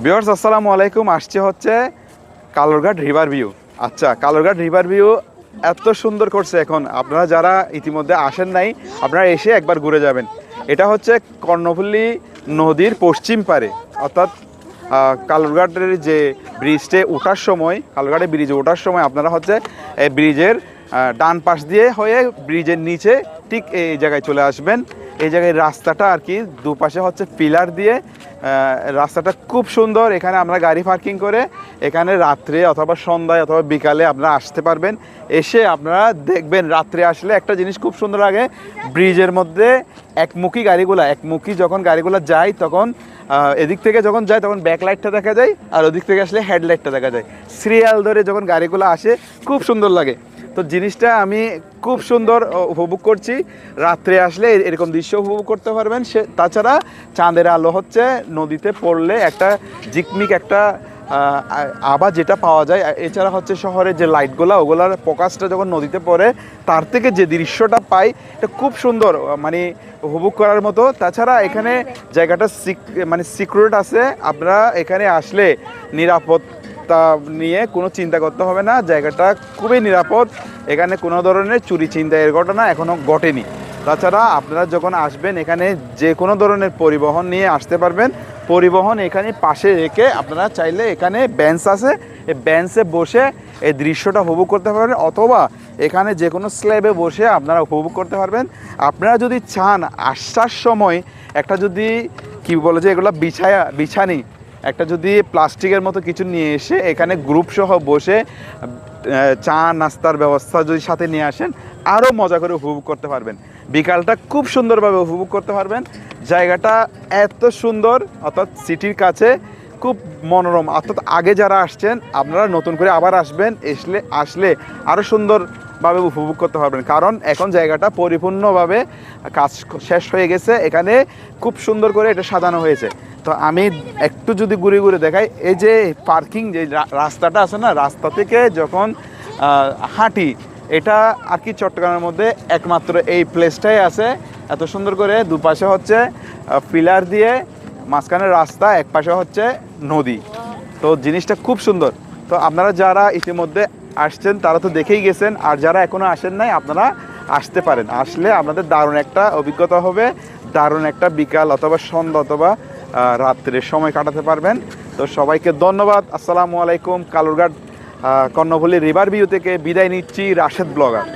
Viewers আসসালামু আলাইকুম। আসছে হচ্ছে কালুরঘাট রিভার ভিউ। আচ্ছা, কালুরঘাট রিভার ভিউ এত সুন্দর করছে। এখন আপনারা যারা ইতিমধ্যে আসেন নাই, আপনারা এসে একবার ঘুরে যাবেন। এটা হচ্ছে কর্ণফুলী নদীর পশ্চিম পারে, অর্থাৎ কালুরঘাটের যে ব্রিজে ওঠার সময়, কালুরঘাটের ব্রিজে ওঠার সময় আপনারা হচ্ছে এই ব্রিজের ডান পাশ দিয়ে হয়ে ব্রিজের নিচে ঠিক এই জায়গায় চলে আসবেন। এই জায়গায় রাস্তাটা আর কি দুপাশে হচ্ছে পিলার দিয়ে, রাস্তাটা খুব সুন্দর। এখানে আমরা গাড়ি পার্কিং করে এখানে রাত্রে অথবা সন্ধ্যায় অথবা বিকালে আপনারা আসতে পারবেন। এসে আপনারা দেখবেন রাত্রে আসলে একটা জিনিস খুব সুন্দর লাগে, ব্রিজের মধ্যে একমুখী যখন গাড়িগুলো যায় তখন এদিক থেকে যখন যায় তখন ব্যাকলাইটটা দেখা যায়, আর ওদিক থেকে আসলে হেডলাইটটা দেখা যায়। সিরিয়াল ধরে যখন গাড়িগুলো আসে খুব সুন্দর লাগে। তো জিনিসটা আমি খুব সুন্দর উপভোগ করছি। রাত্রে আসলে এরকম দৃশ্য উপভোগ করতে পারবেন। তাছাড়া চাঁদের আলো হচ্ছে নদীতে পড়লে একটা ঝিকমিক একটা আভা যেটা পাওয়া যায়। এছাড়া হচ্ছে শহরের যে লাইটগুলো, ওগুলার ফোকাসটা যখন নদীতে পড়ে তার থেকে যে দৃশ্যটা পাই এটা খুব সুন্দর, মানে উপভোগ করার মতো। তাছাড়া এখানে জায়গাটা সিকিউরিটি আছে। আপনারা এখানে আসলে নিরাপত্তা নিয়ে কোনো চিন্তা করতে হবে না, জায়গাটা খুবই নিরাপদ। এখানে কোনো ধরনের চুরি ছিনতাইয়ের ঘটনা এখনও ঘটেনি। তাছাড়া আপনারা যখন আসবেন এখানে যে কোনো ধরনের পরিবহন নিয়ে আসতে পারবেন। পরিবহন এখানে পাশে রেখে আপনারা চাইলে এখানে বেঞ্চ আছে, এই বেঞ্চে বসে এই দৃশ্যটা উপভোগ করতে পারবেন, অথবা এখানে যে কোনো স্ল্যাবে বসে আপনারা উপভোগ করতে পারবেন। আপনারা যদি চান আসার সময় একটা যদি কি বলে যে এগুলো বিছানি একটা যদি প্লাস্টিকের মতো কিছু নিয়ে এসে এখানে গ্রুপ সহ বসে চা নাস্তার ব্যবস্থা যদি সাথে নিয়ে আসেন আরও মজা করে উপভোগ করতে পারবেন। বিকালটা খুব সুন্দরভাবে উপভোগ করতে পারবেন। জায়গাটা এত সুন্দর, অর্থাৎ সিটির কাছে খুব মনোরম। অর্থাৎ আগে যারা আসছেন আপনারা নতুন করে আবার আসবেন, আসলে আরও সুন্দরভাবে উপভোগ করতে পারবেন। কারণ এখন জায়গাটা পরিপূর্ণভাবে কাজ শেষ হয়ে গেছে, এখানে খুব সুন্দর করে এটা সাজানো হয়েছে। তো আমি একটু যদি ঘুরে ঘুরে দেখাই, এই যে পার্কিং যে রাস্তাটা আছে না, রাস্তা থেকে যখন হাঁটি, এটা আর কি চট্টগ্রামের মধ্যে একমাত্র এই প্লেসটাই আছে। এত সুন্দর করে দুপাশে হচ্ছে পিলার দিয়ে, মাঝখানে রাস্তা, এক পাশে হচ্ছে নদী। তো জিনিসটা খুব সুন্দর। তো আপনারা যারা ইতিমধ্যে আসছেন তারা তো দেখেই গেছেন, আর যারা এখনও আসেন নাই আপনারা আসতে পারেন। আসলে আপনাদের দারুণ একটা অভিজ্ঞতা হবে, দারুণ একটা বিকাল অথবা সন্ধ্যা অথবা রাত্রের সময় কাটাতে পারবেন। তো সবাইকে ধন্যবাদ। আসসালামু আলাইকুম। কালুরঘাট কর্ণফুলী রিভার ভিউ থেকে বিদায় নিচ্ছি, রাশেদ ব্লগার।